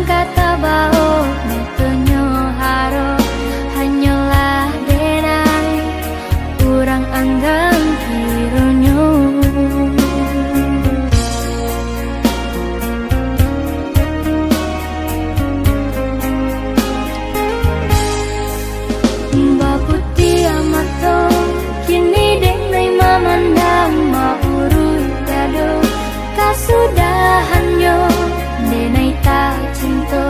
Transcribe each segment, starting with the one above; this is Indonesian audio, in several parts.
kata bao metonyo haro hanyalah denai urang anggang kironyo. Mbak putih amato kini denai mamandang maurut dado kasudahanyo denai tak cinta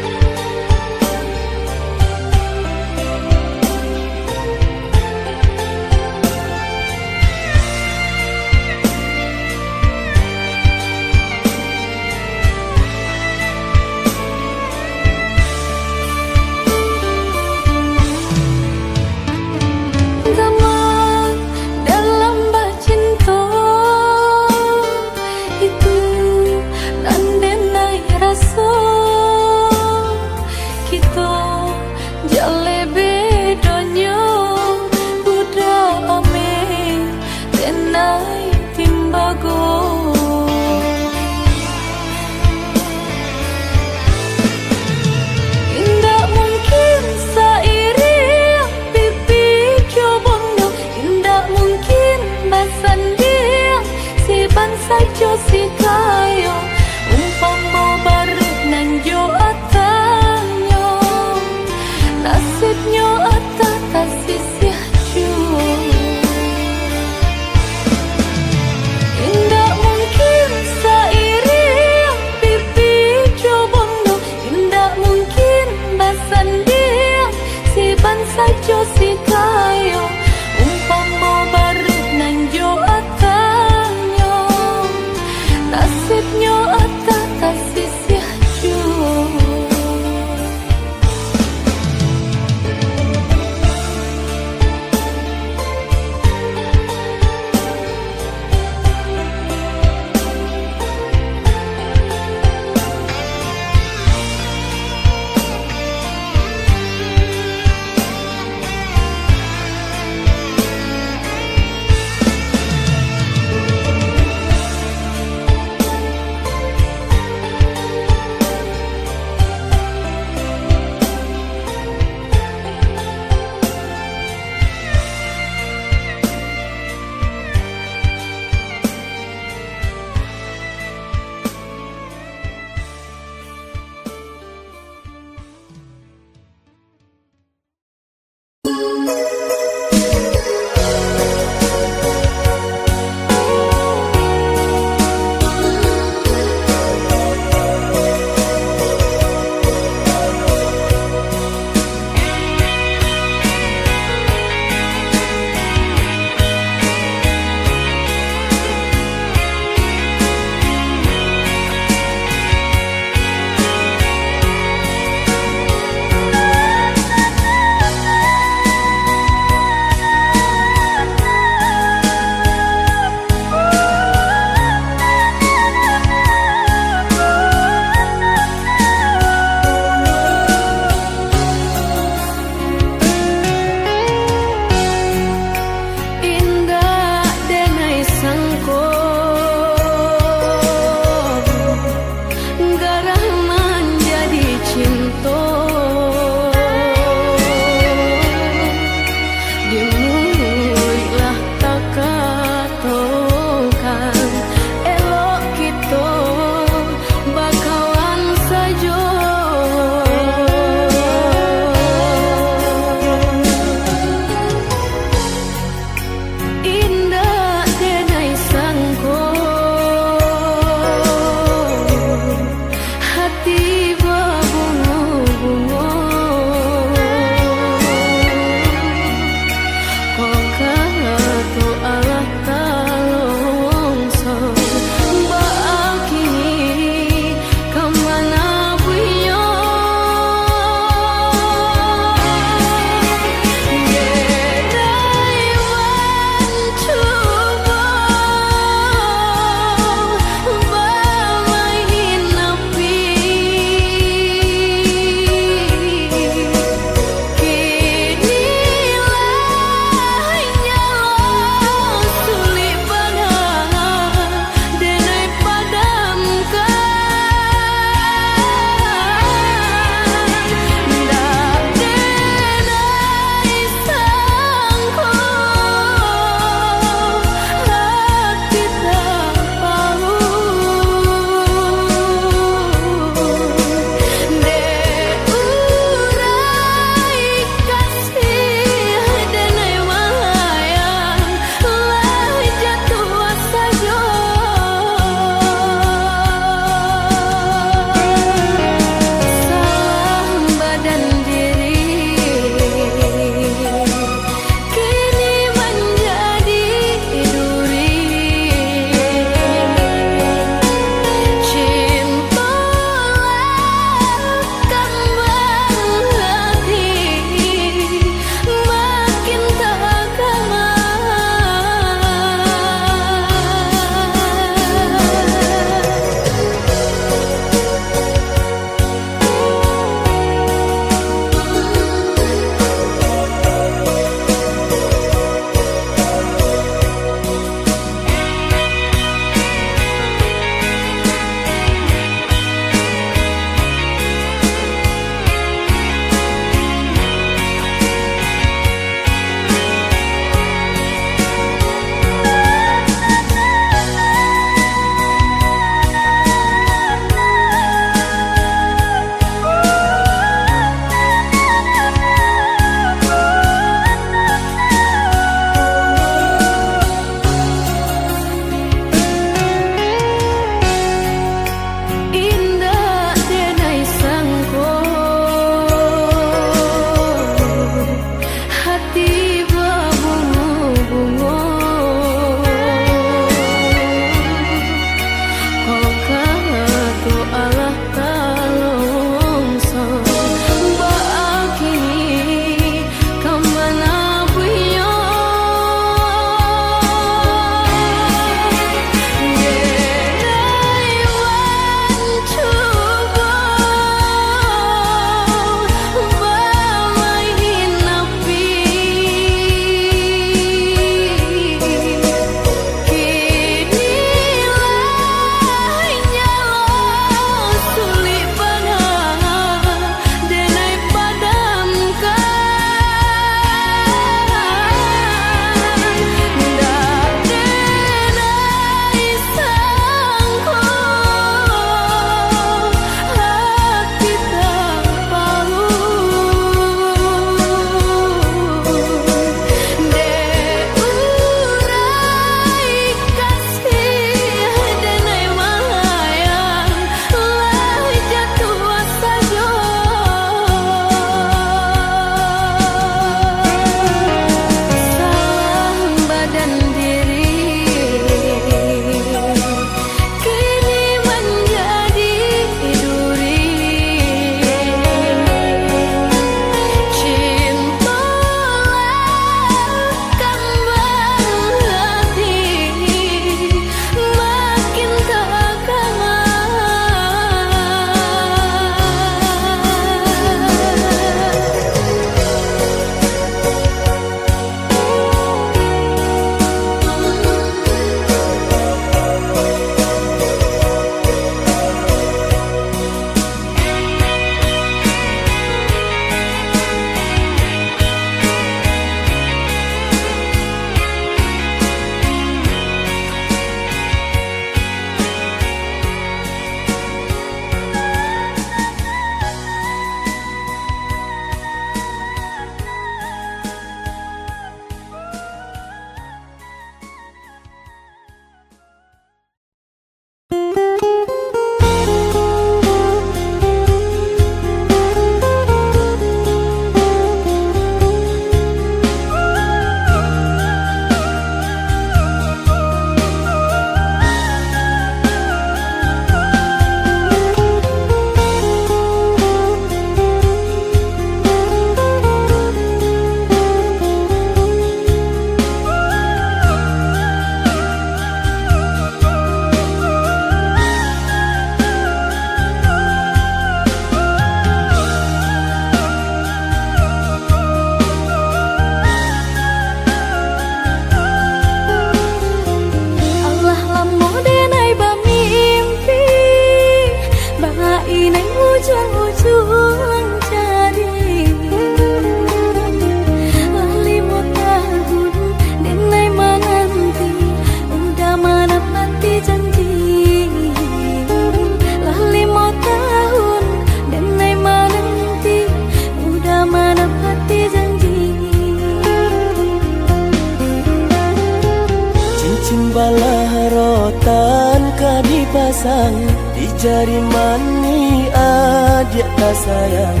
di jari mani adik tak sayang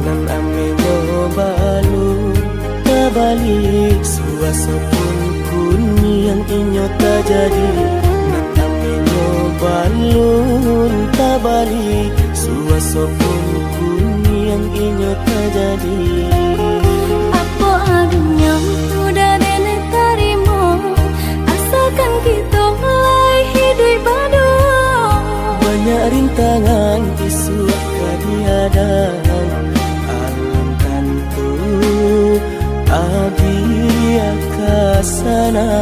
nan amenyo balu tabali suaso pun kuni yang inyo tak jadi nan amenyo balu tabali suaso pun kuni yang inyo tak jadi. Apa adunya udah nenek tarimo asalkan kita mulai hidup baru. Banyak rintangan isu kadiadaan alam tentu adia kasana.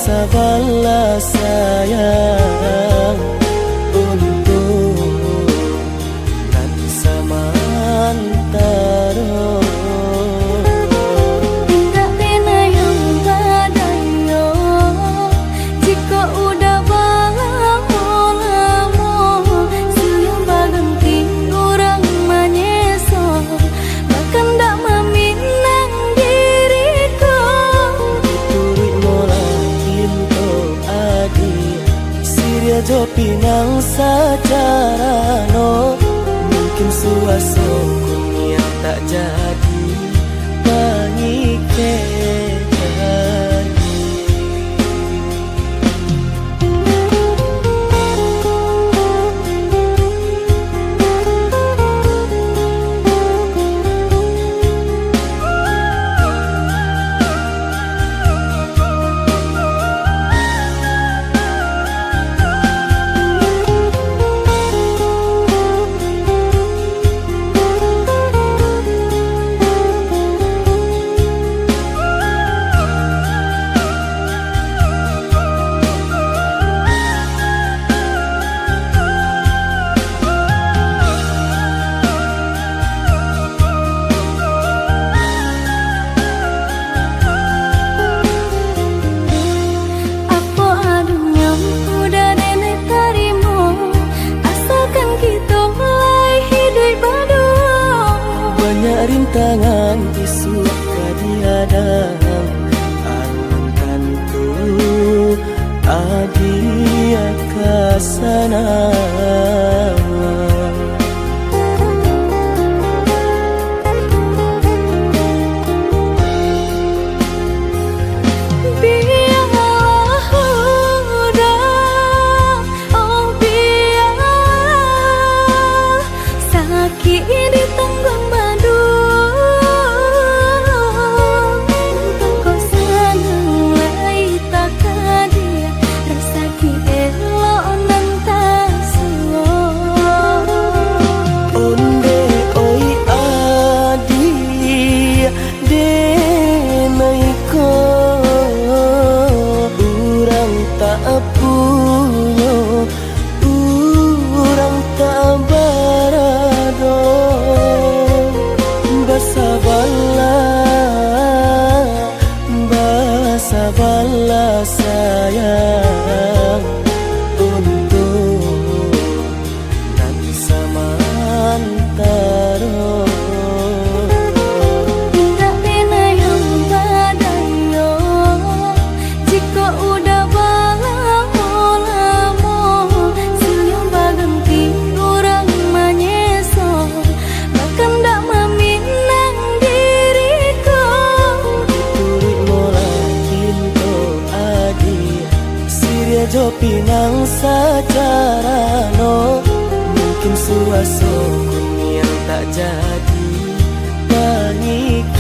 Sabarlah sayang untuk nanti samantara. Tidak pernah yang badayo jika udah lamo siang baganti orang menyeso bahkan tak meminang diriku. Turut mola Siria jo pinang secara no mungkin suaso kunia tak jadi pengikir. Rintangan isu kadiadaan alam tentu adia kasana. Sabarlah sayang untuk nanti samantara. Tidak pernah yang badayo jika udah lamo siang baganti orang menyeso bahkan tak meminang diriku. Turut mola kinto adia Siria jo pinang secara no mungkin suaso kun yang tak jadi pangik.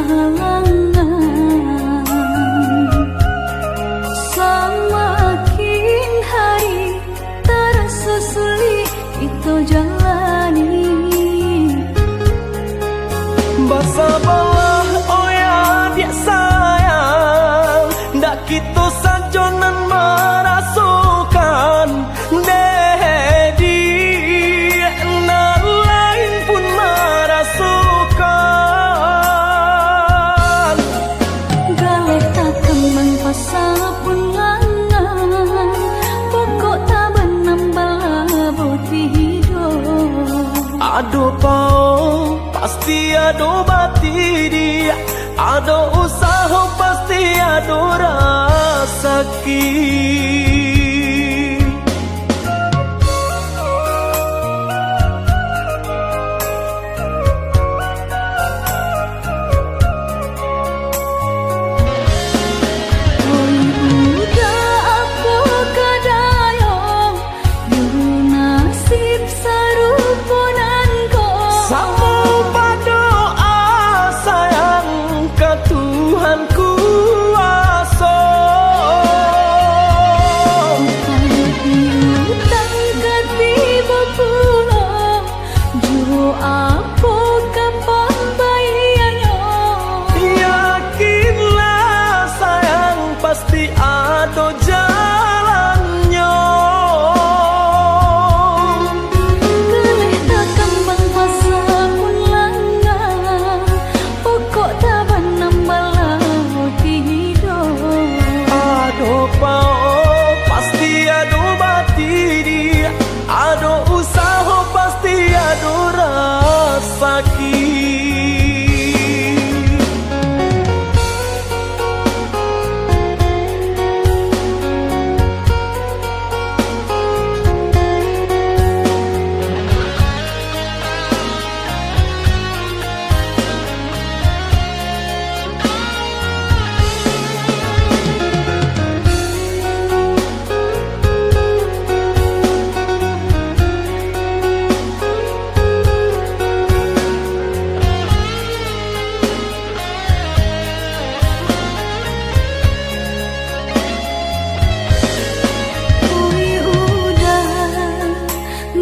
halangan. Semakin hari terasa sulit itu jalani. Bersabarlah oh ya dia sayang, ndak kita sajonan merasukan dedi na lain pun merasukan. Galih tak kembang pasal pun langan, pokok tak benambah boti hidup. Aduh pau pasti ada bati dia, ada usaha pasti ada rasaki. Pasti ada jalannya. Galih tak kembang pasal pun langan, pokok tak benambah boti hidup. Ada pau pasti ada bati dia, ada usaha pasti ada rasaki.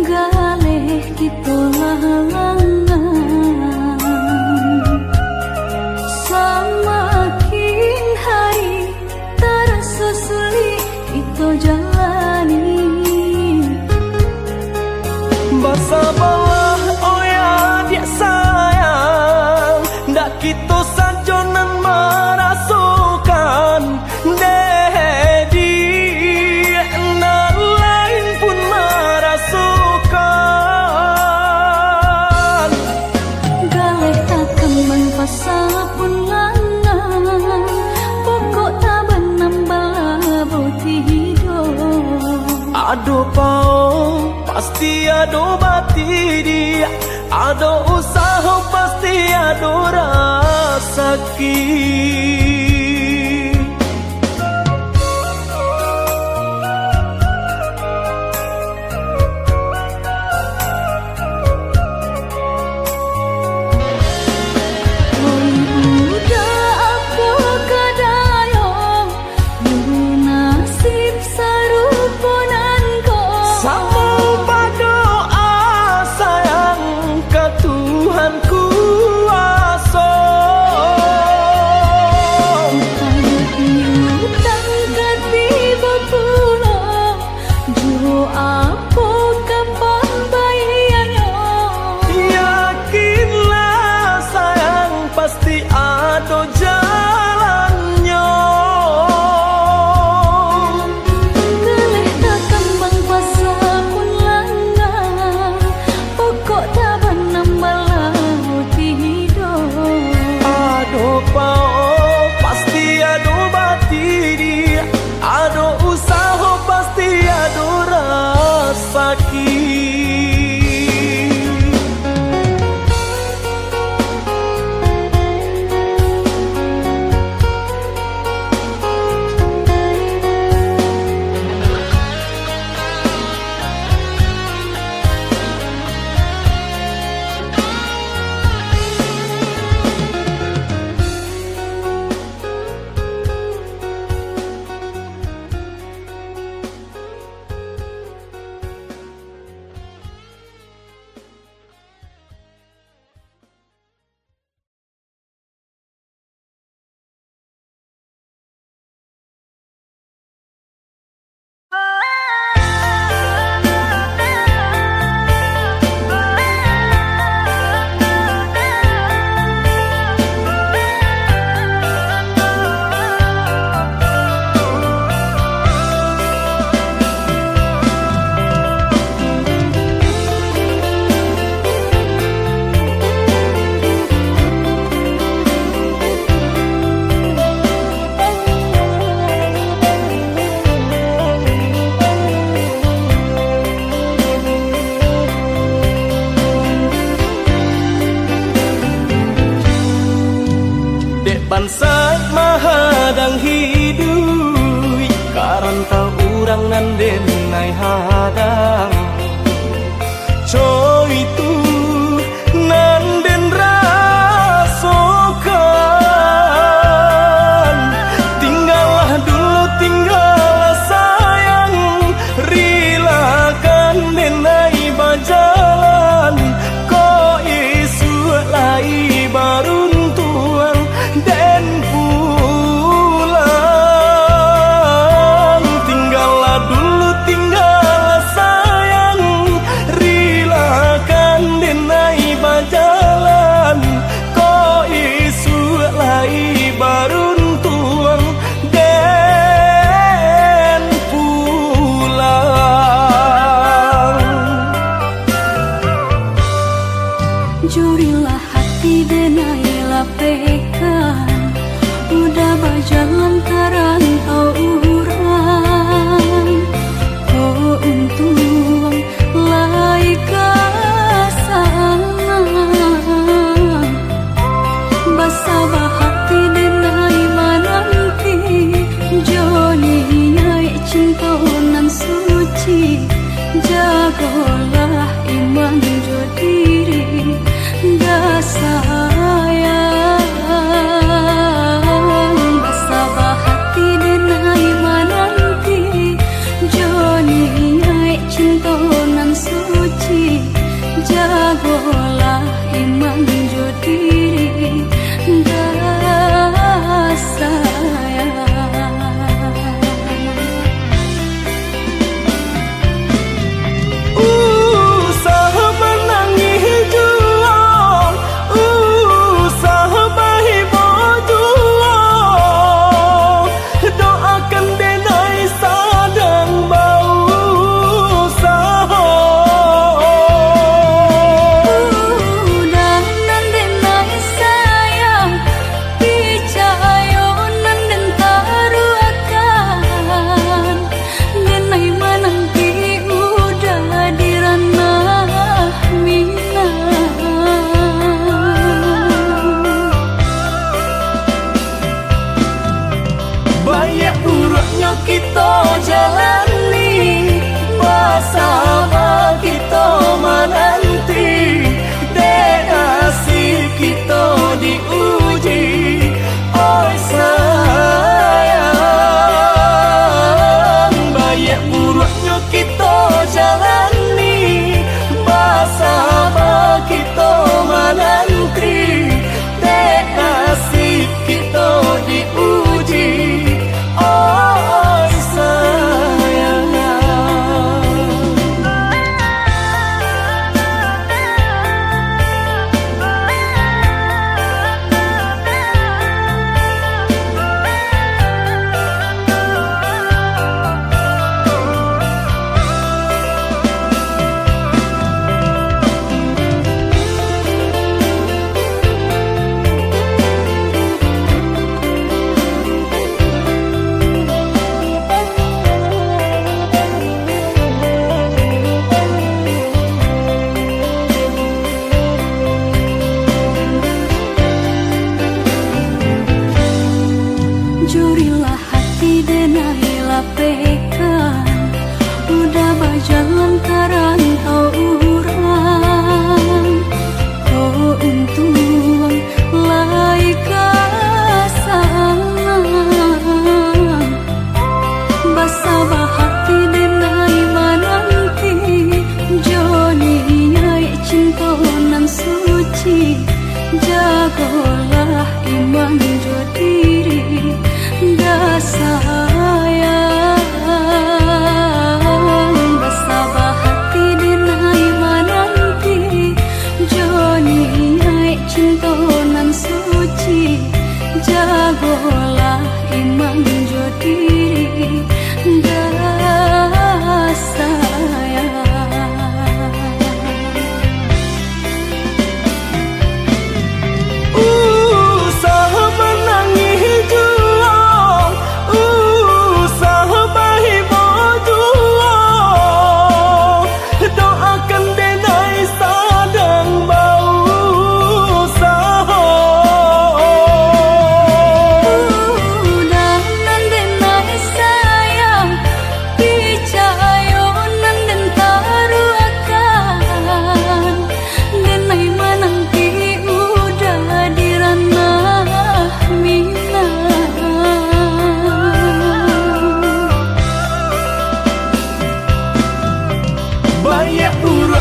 Galih kita halangan, semakin hari terasa sulit itu jalani. Bersabarlah oh ya dia sayang, ndak kita sajonan merasukan dedi na lain pun merasukan. Galih tak kembang pasal pun langan, pokok tak benambah boti hidup. Aduh pau pasti ada bati dia, ada usaha pasti ada rasaki. Bansat mahadang hidup karanta urang nan denai hadang coy itu nan den rasokan tinggallah dulu tinggallah sayang rilakan denai bajalan ko isu lai baruntuan den pulang tinggallah dulu tinggallah sayang rilakan denai bajalan ko isu lai baruntuan den pulang. Jurilah hati denai lapekan, udah berjalan karantau urang. Oh untung lai kasangan, basabah hati denai mananti. Joni nyai cinta nan suci, jagolah iman jo diri. Sayang basabah hati denai mananti. Joni nyai cinta nan suci, jagolah iman jo diri. Sayang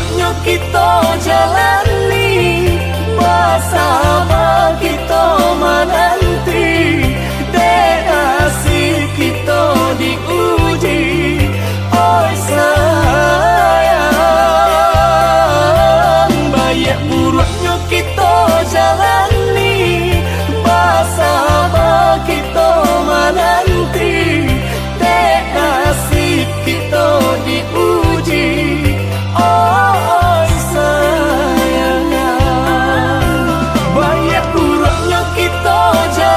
buruknya kita jalani, bersama kita menanti, dek asik kita diuji. Oi sayang, banyak buruknya kita jalani, bersama kita menanti, dek asik kita diuji. Oi sayang, banyak buruknya kita jalani.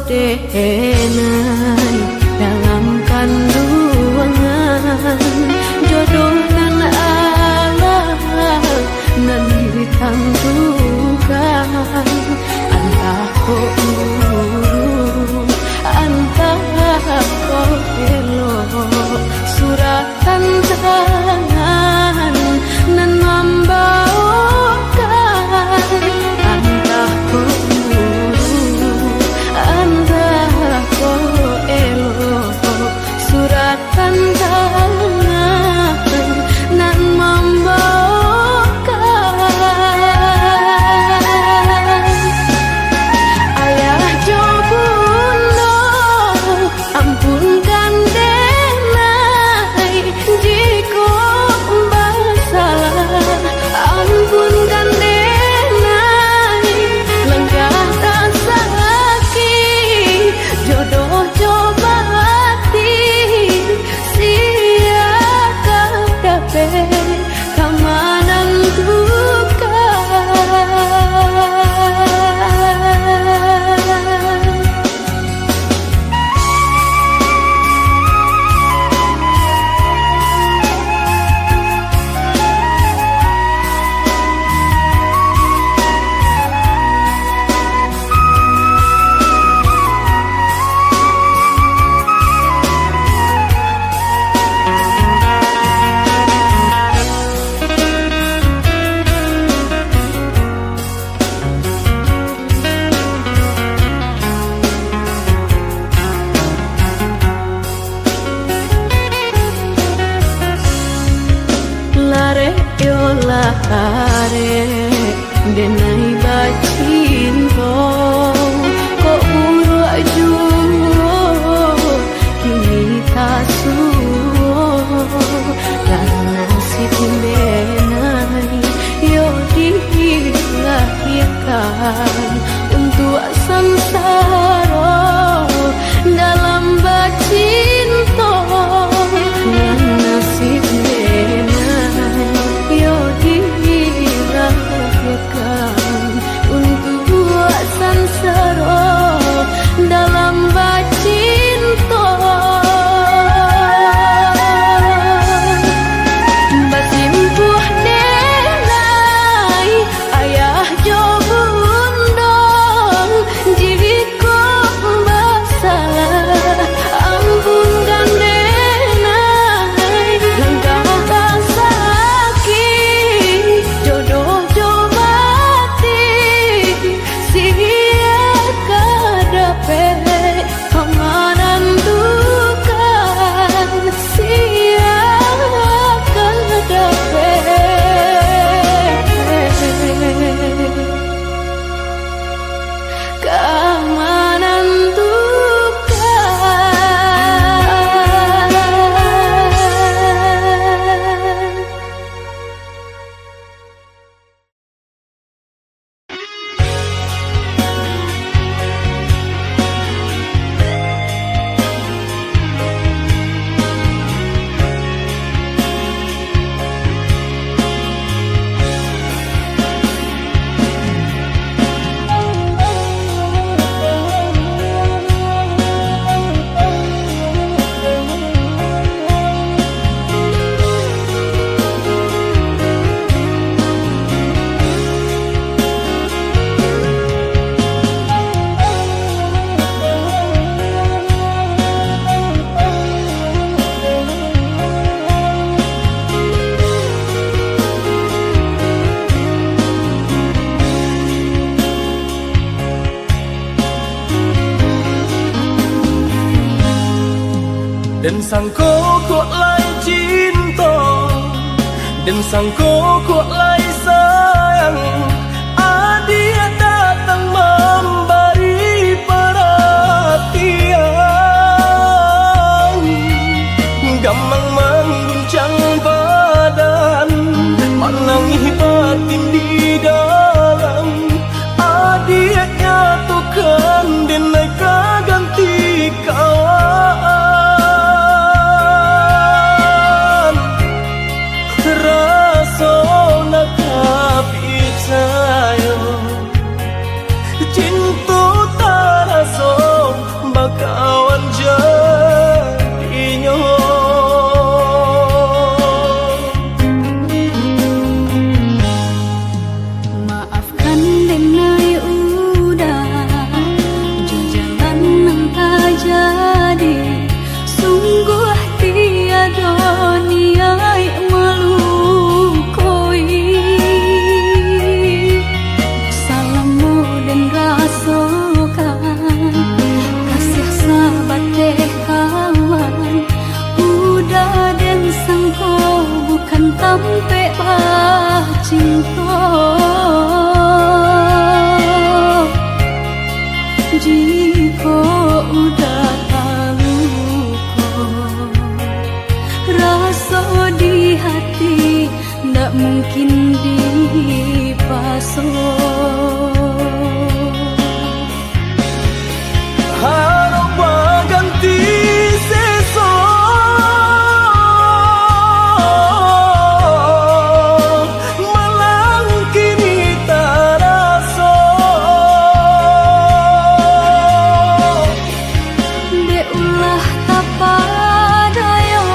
denai dalam kandungan jodoh dan Allah nan ditentukan antah kok guru antah kok elok surat tantangan nan membawakan antah kok surat tantangan nan membawakan ayah jo bunda ampunkan denai jika bersalah ampunkan denai lenggah tak sakit jodoh coba kamanan duka lare denai bacinto ko uruk juo kini tasuo dan nasib denai yo dilahirkan untuk samsara dalam bacinto dan nasib denai yo dilahirkan untuk samsara dalam bacinto basimpuh denai ayah jo bunda jika bersalah ampunkan denai langkah tak sakit jodoh jo mati sia kadape kamanan duka sia kadape kamanan duka dan sangko kok lai cinta dan sangko kok lai sayang adia datang memberi perhatian gamang mengguncang badan menangis batin di dalam adia nyatukan denai kaganti kawan rasa Jika udah tahu kok rasa di hati ndak mungkin dipasung. Harap ganti seso malang kini taraso De ulah tapadayo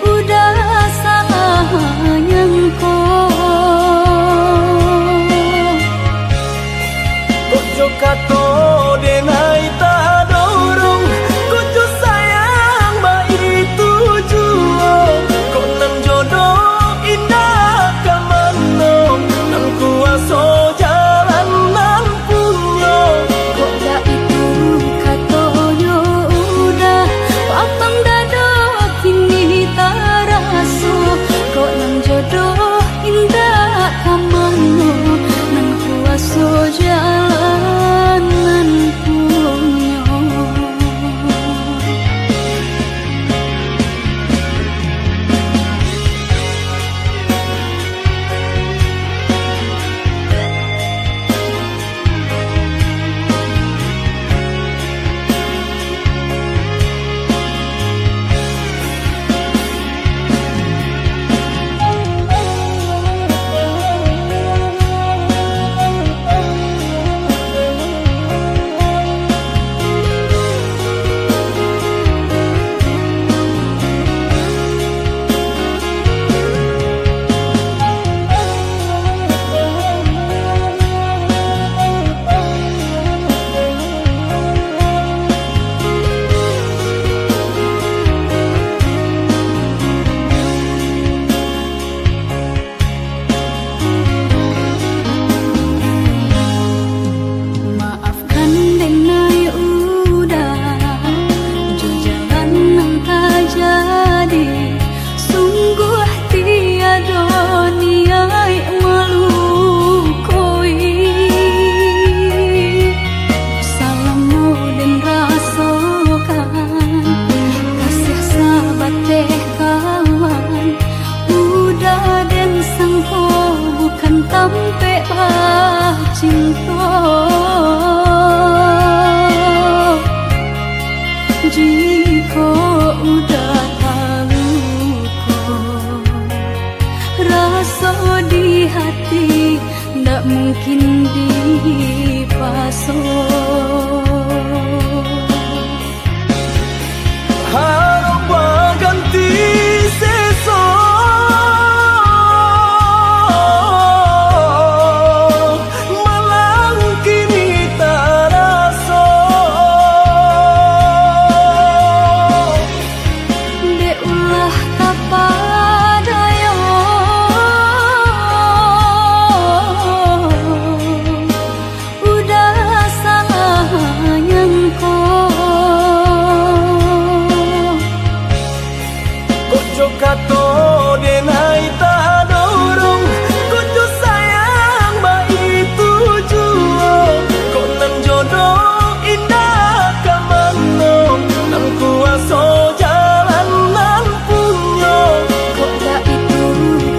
udah sayang kato denai tak dorong kucu sayang ba itu juo kok nan jodoh indah kamano nan kuaso jalan nan punyo kok dah itu katonyo udah patang dado kini taraso kok nang jodoh indah kamano nang kuaso jalan nan punyo. Sampai bah cinta jika udah tahu kok rasa di hati ndak mungkin dipasung. harap ganti seso kato denai tak dorong kucu sayang ba itu juo kok nan jodoh indah kamano nan kuaso jalan nan punyo Kok dah itu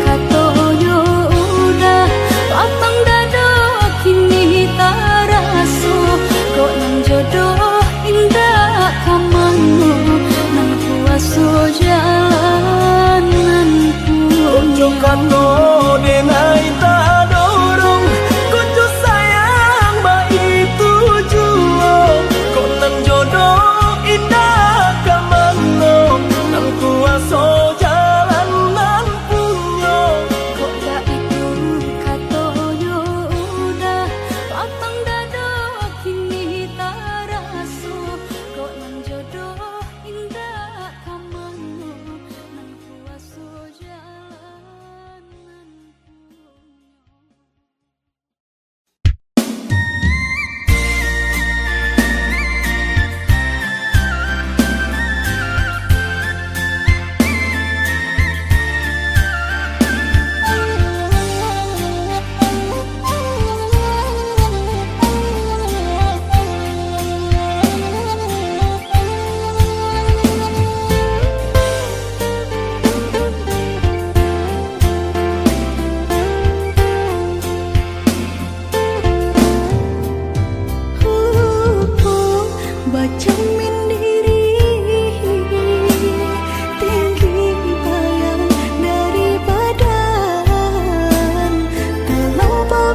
katonyo udah patang dado kini taraso kok nang jodoh indah kamano nang kuaso jalan nan punyo. kato denai tak dorong kucu sayang ba itu juo kok nan jodoh indah kamano nan kuaso jalan nan punyo Kok dah itu katonyo udah patang dado kini taraso kok nang jodoh indah kamano nang kuaso jalan nan punyo.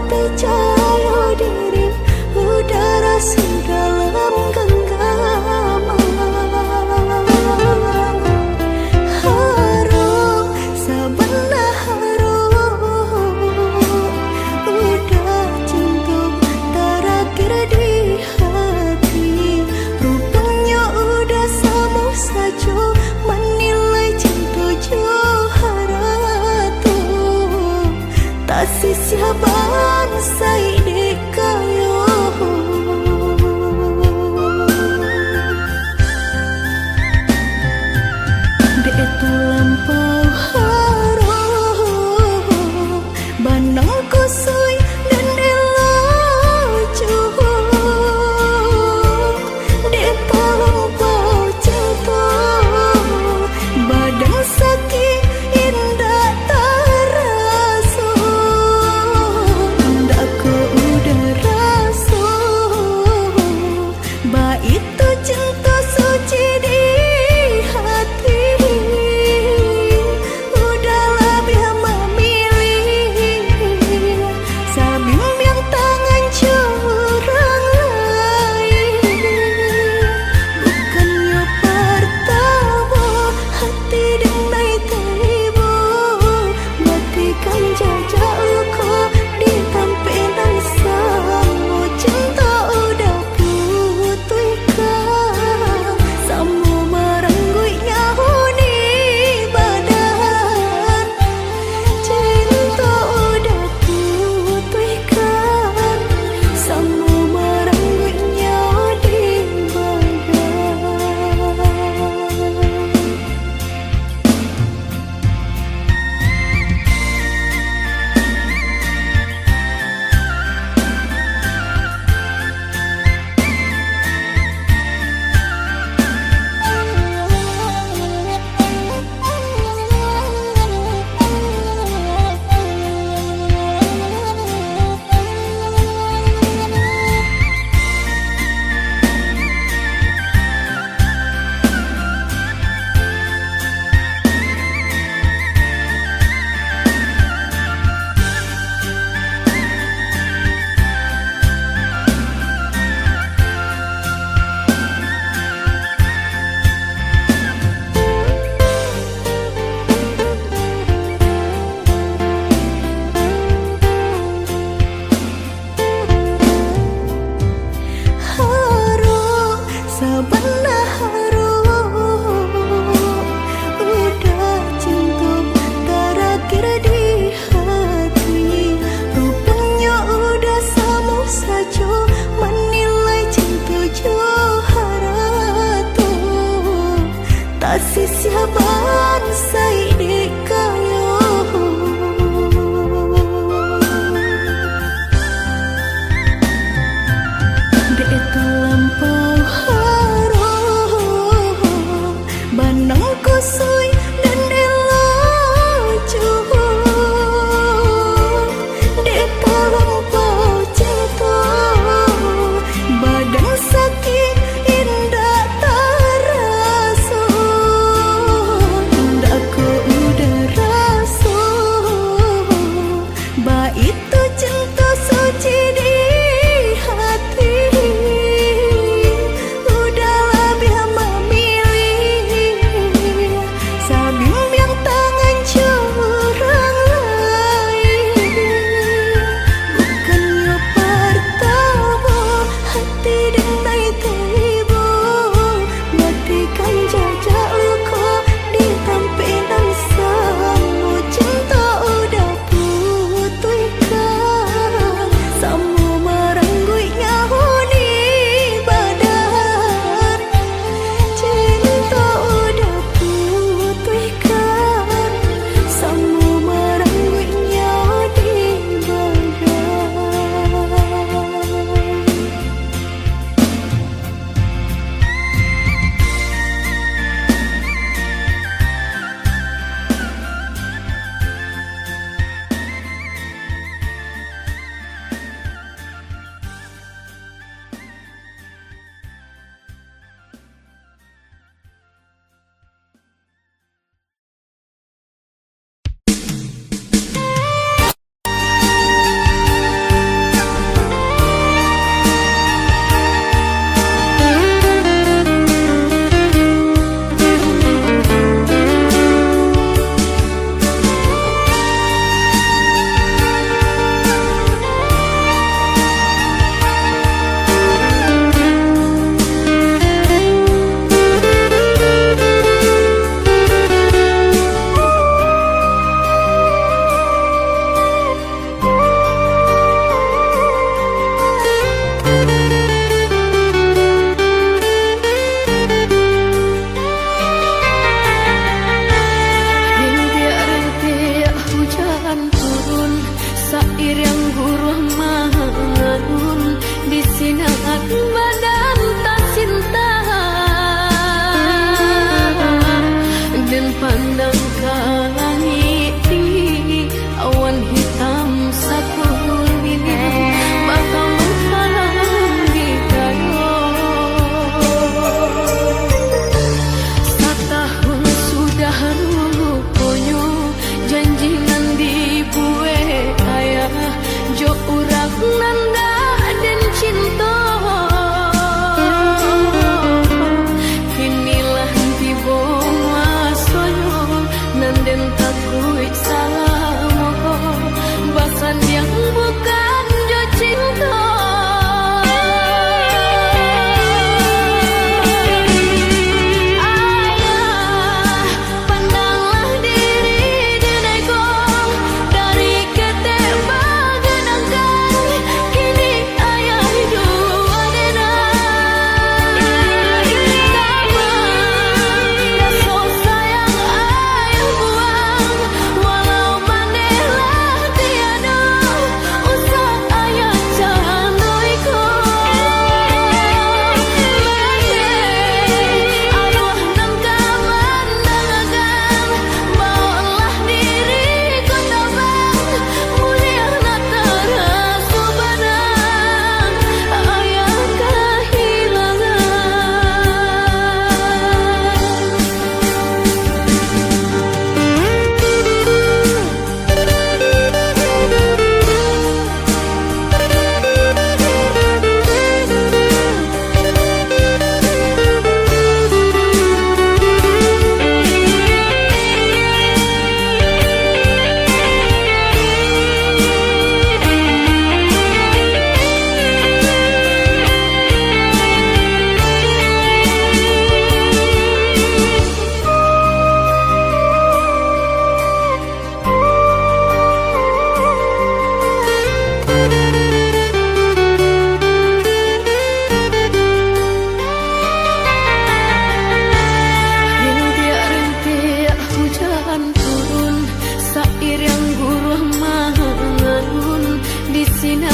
percaya diri, udara dalam genggaman. Harum, sebenarnya harum, udah cinta terakhir di hati. Rupanya udah sama saja menilai cinta johara tuh. Tak sisa bangsa ini kayo.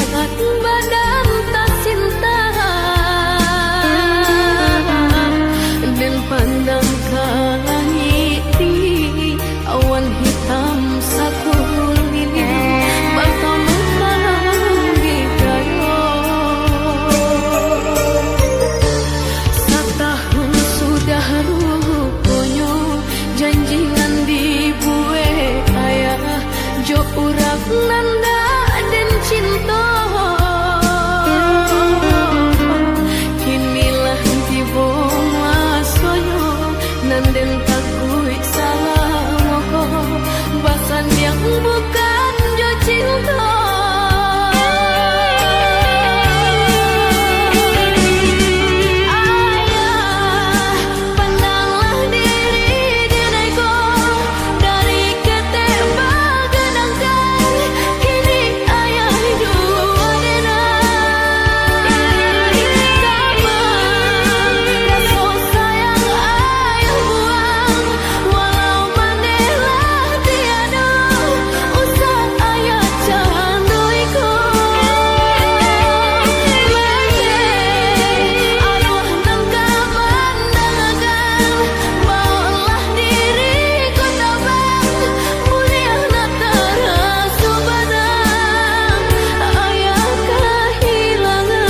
berat badan tak cinta dan pandang ke langit di awan hitam sakulit bertemu di gayo setahun sudah rupanya janjingan dibuat ayah jo urak nanda dan cinta kinilah tiba masanya nanden takui salah moko basan yang bukan jo cinta ayah pandanglah diri denaiku dari ketembak genangkan kini ayah dua denai kapan rasa sayang ayah buang walau mandelah tiada usah ayah canduiku aduh nangka pandangan bawalah diriku tabang mulia natarasu badang ayah kehilangan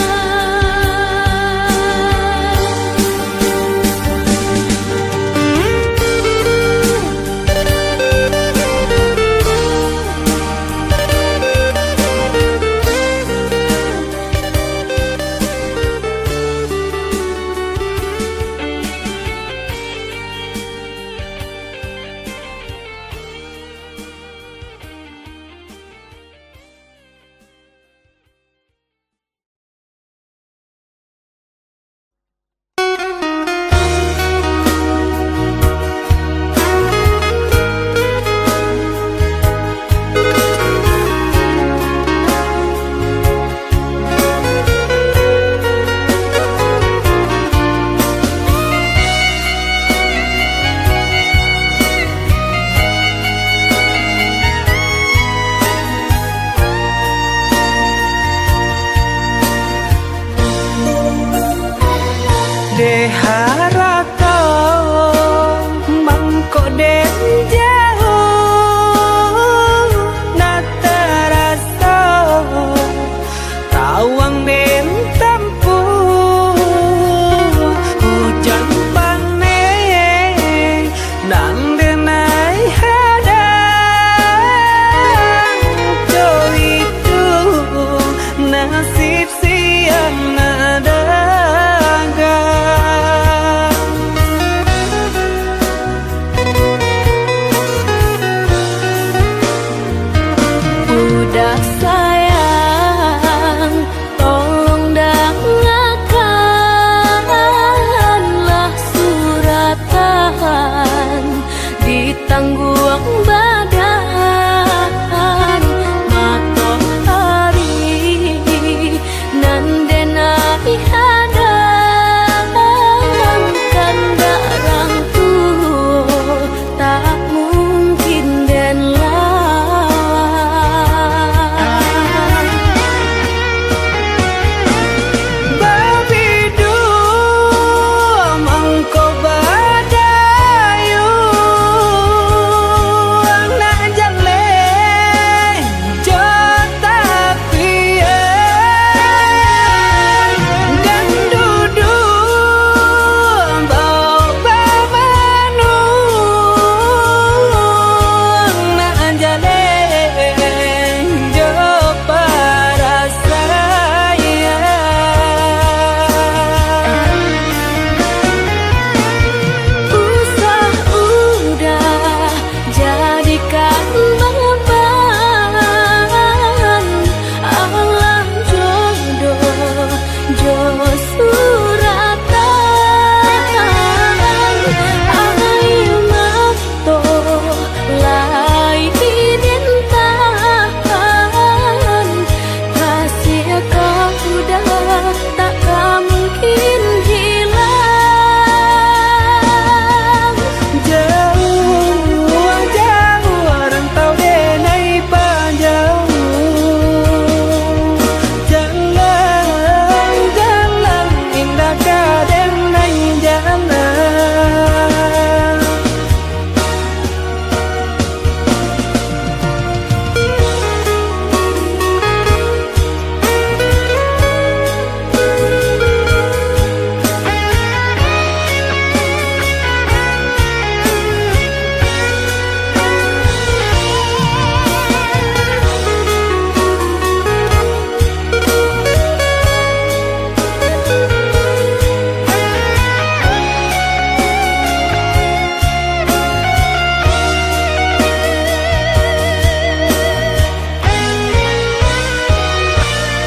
Deharata mangko den jauh natarasa tawang den tempuh hujan paneng nang denai hadang jo itu nasib siang nadaga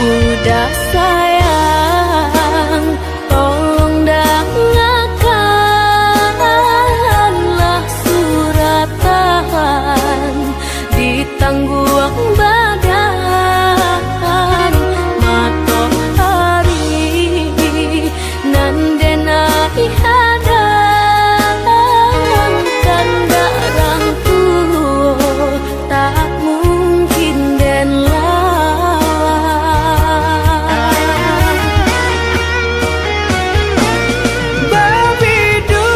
Udah sayang, tolong dengarkanlah suratan di tangguang badan matahari nan denai hadang kanda rangku tak mungkin den lawan. Babidu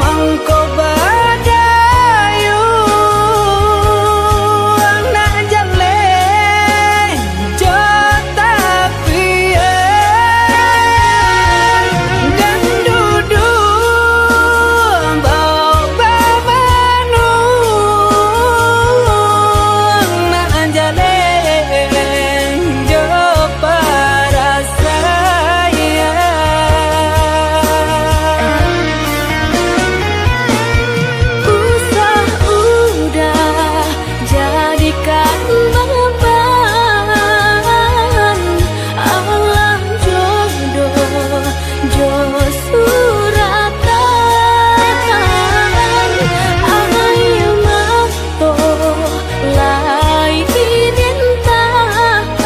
mangko badayu anak jale jota pian dan dudu bau babanu anak jale jo para saya. Usah udah jadikan beban Allah jodoh jo suratan ayo mato lai rintahan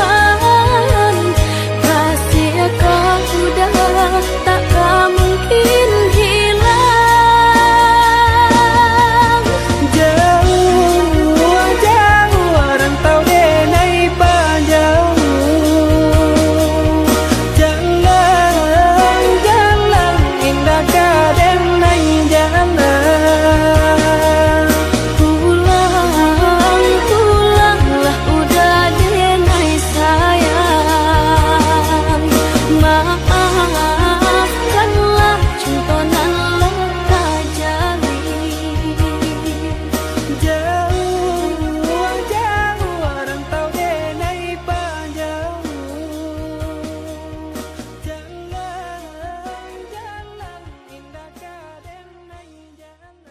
kasih kau udah tak mungkin hilang. Jauh jauh rantau denai panjauh jalan jalan indah kadenai jalan Pulang, pulanglah udah denai sayang. Maafkanlah contonan leka jalin. jauh jauh rantau denai panjauh jalan jalan indah kadenai jalan.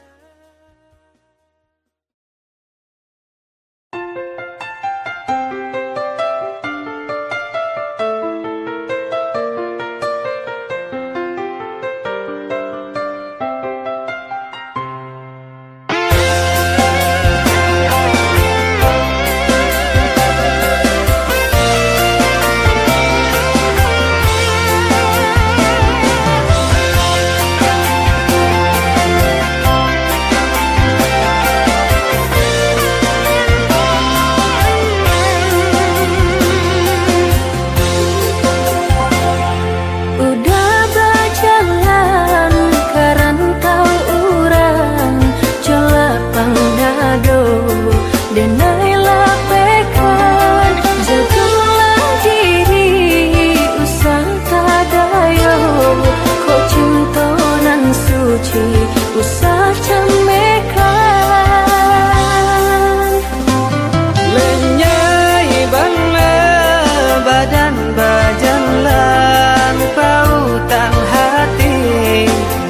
Udah berjalan ke rantau urang Jalapang dado denai lapekan jagalah diri usah tadayo kok cintonan suci usah camekan. Lenyai bangla badan bajalan pautang hati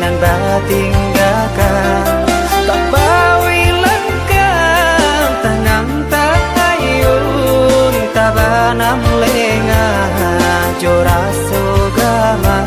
nan batinggakan tak bawi lengkap tanam tak ayun tabanam lengah joraso gama.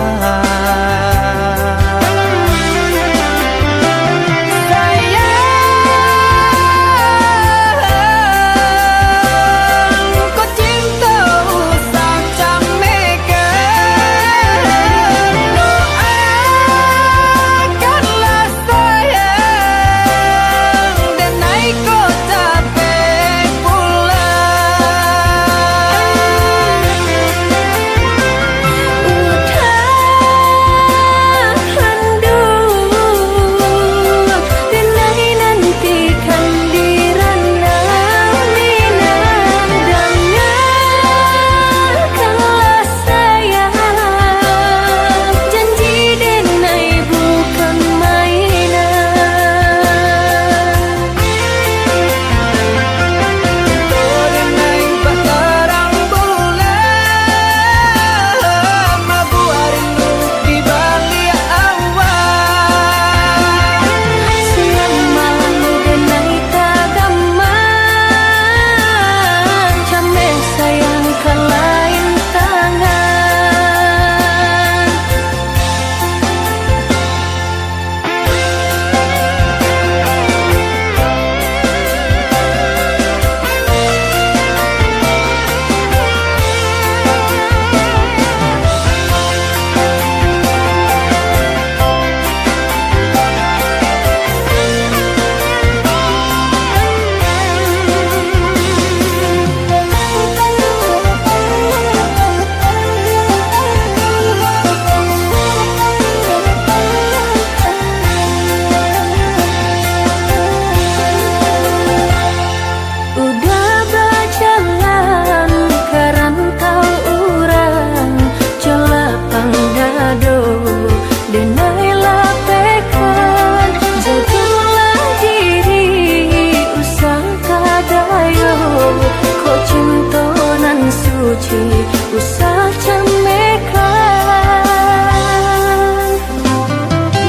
suci usah camekan.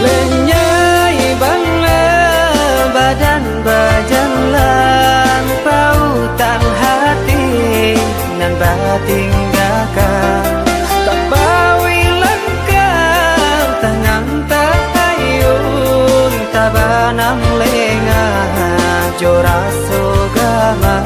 Lenyai bangla badan bajalan pautan hati nan batinggakan tak bawi lengkap tangan tak ayun tabanam lenga jora sogama.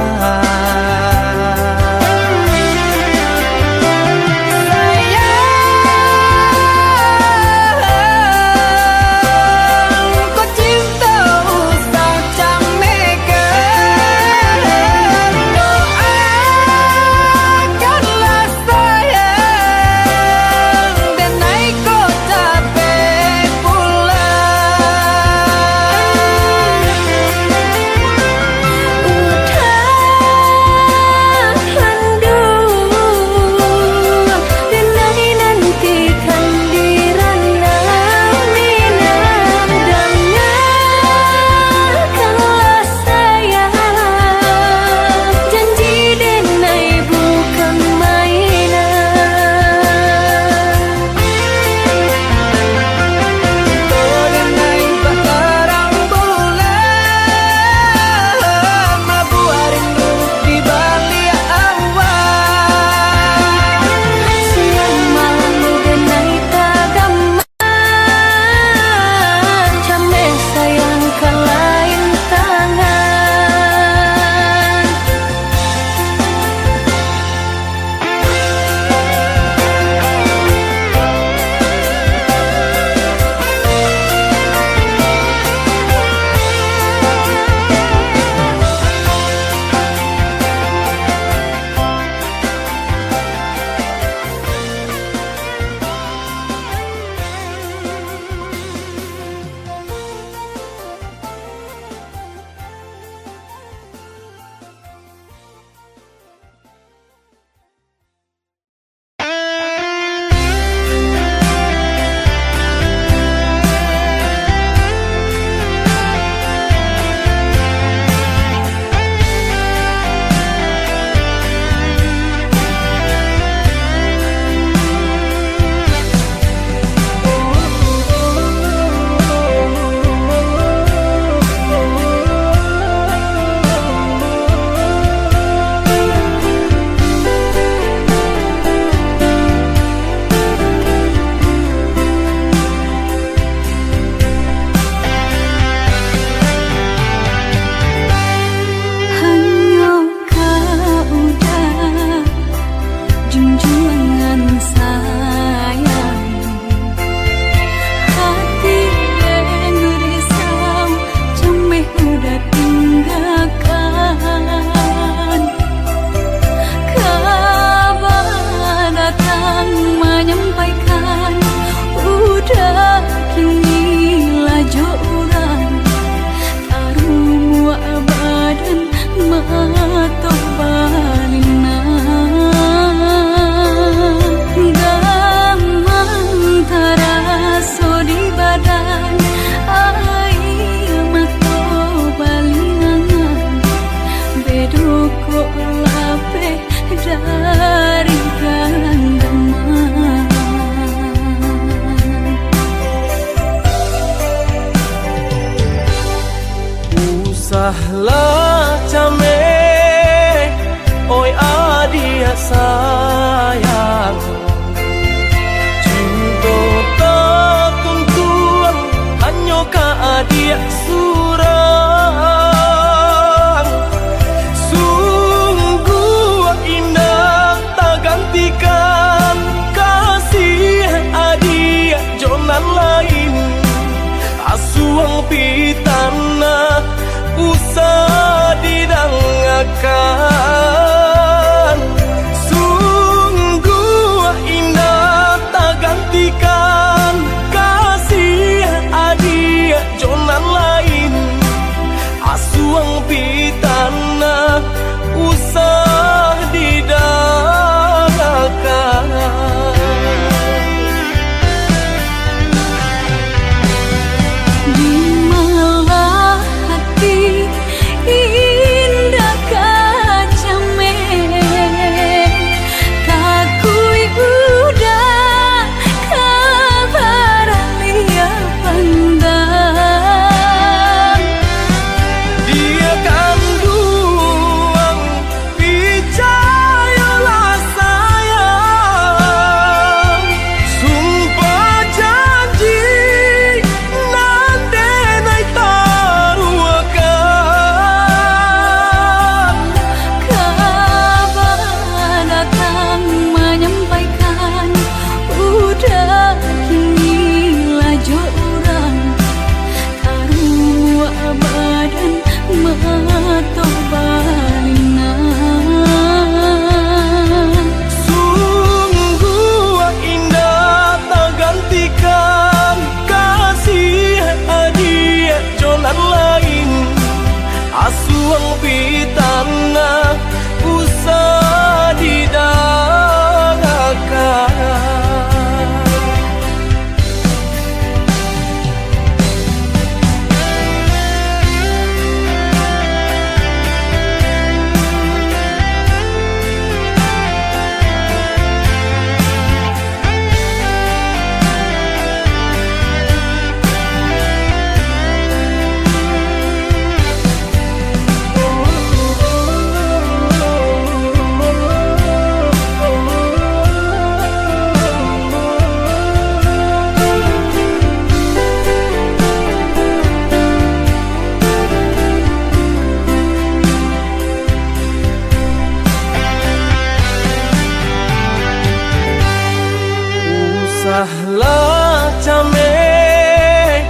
Sudahlah came,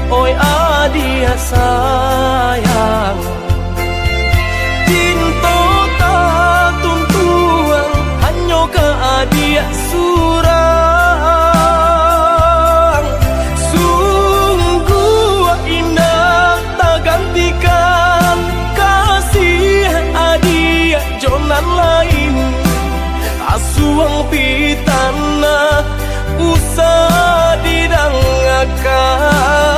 oi adia sayang, cinta tak tuntuan hanya ke adia surang. Sungguh indah tak gantikan kasih adia jonan lain. Asuang pitana usah didangakan.